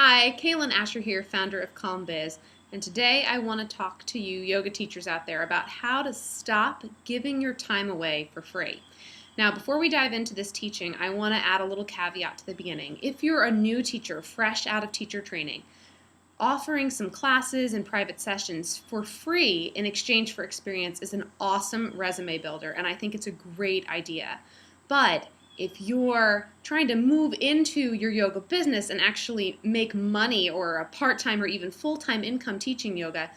Hi, Cailen Ascher here, founder of Calm Biz, and today I want to talk to you yoga teachers out there about how to stop giving your time away for free. Now, before we dive into this teaching, I want to add a little caveat to the beginning. If you're a new teacher, fresh out of teacher training, offering some classes and private sessions for free in exchange for experience is an awesome resume builder, and I think it's a great idea. But if you're trying to move into your yoga business and actually make money or a part-time or even full-time income teaching yoga,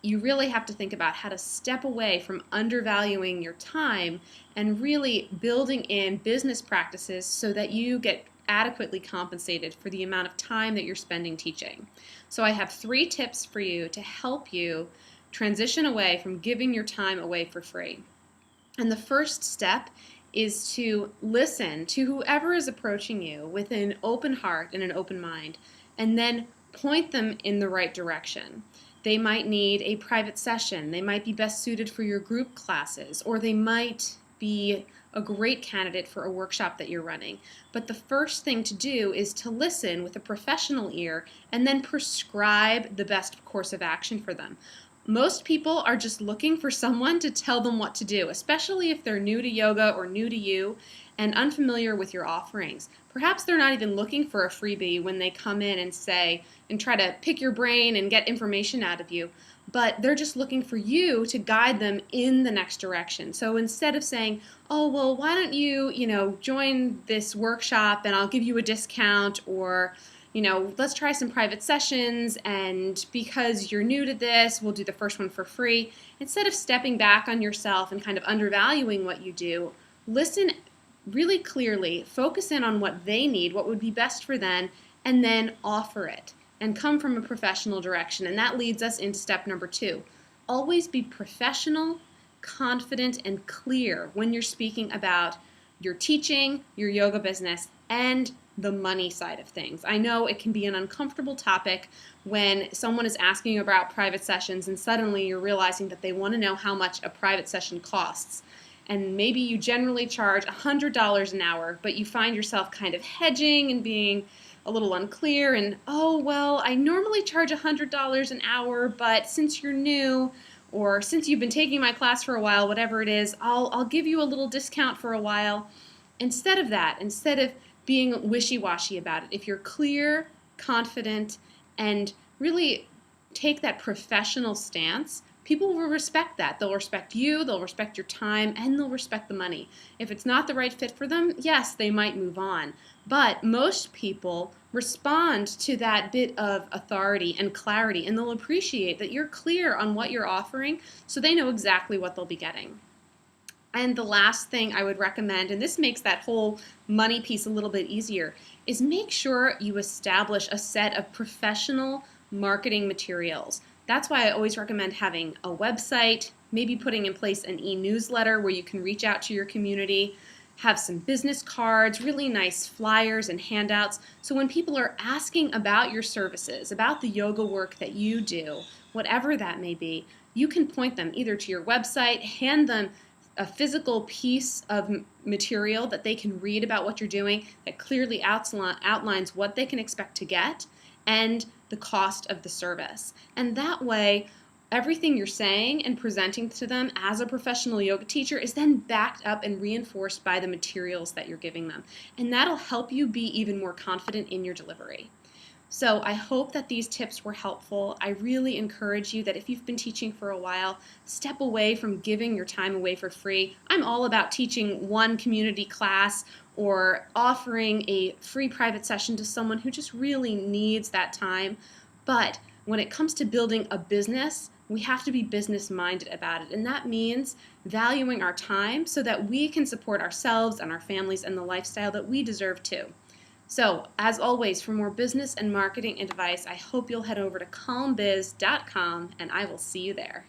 you really have to think about how to step away from undervaluing your time and really building in business practices so that you get adequately compensated for the amount of time that you're spending teaching. So I have 3 tips for you to help you transition away from giving your time away for free. And the first step is to listen to whoever is approaching you with an open heart and an open mind, and then point them in the right direction. They might need a private session, they might be best suited for your group classes, or they might be a great candidate for a workshop that you're running. But the first thing to do is to listen with a professional ear and then prescribe the best course of action for them. Most people are just looking for someone to tell them what to do, especially if they're new to yoga or new to you and unfamiliar with your offerings. Perhaps they're not even looking for a freebie when they come in and say and try to pick your brain and get information out of you, but they're just looking for you to guide them in the next direction. So instead of saying, oh, well, why don't you, join this workshop and I'll give you a discount, or let's try some private sessions, and because you're new to this, we'll do the first one for free. Instead of stepping back on yourself and kind of undervaluing what you do, listen really clearly, focus in on what they need, what would be best for them, and then offer it and come from a professional direction. And that leads us into step number 2. Always be professional, confident, and clear when you're speaking about your teaching, your yoga business, and the money side of things. I know it can be an uncomfortable topic when someone is asking you about private sessions and suddenly you're realizing that they want to know how much a private session costs. And maybe you generally charge $100 an hour, but you find yourself kind of hedging and being a little unclear and, oh, well, I normally charge $100 an hour, but since you're new or since you've been taking my class for a while, whatever it is, I'll give you a little discount for a while. Instead of being wishy-washy about it, if you're clear, confident, and really take that professional stance, people will respect that. They'll respect you, they'll respect your time, and they'll respect the money. If it's not the right fit for them, yes, they might move on. But most people respond to that bit of authority and clarity, and they'll appreciate that you're clear on what you're offering so they know exactly what they'll be getting. And the last thing I would recommend, and this makes that whole money piece a little bit easier, is make sure you establish a set of professional marketing materials. That's why I always recommend having a website, maybe putting in place an e-newsletter where you can reach out to your community, have some business cards, really nice flyers and handouts. So when people are asking about your services, about the yoga work that you do, whatever that may be, you can point them either to your website, hand them a physical piece of material that they can read about what you're doing that clearly outlines what they can expect to get and the cost of the service. And that way, everything you're saying and presenting to them as a professional yoga teacher is then backed up and reinforced by the materials that you're giving them. And that'll help you be even more confident in your delivery. So I hope that these tips were helpful. I really encourage you that if you've been teaching for a while, step away from giving your time away for free. I'm all about teaching one community class or offering a free private session to someone who just really needs that time. But when it comes to building a business, we have to be business-minded about it. And that means valuing our time so that we can support ourselves and our families and the lifestyle that we deserve too. So, as always, for more business and marketing advice, I hope you'll head over to calmbiz.com, and I will see you there.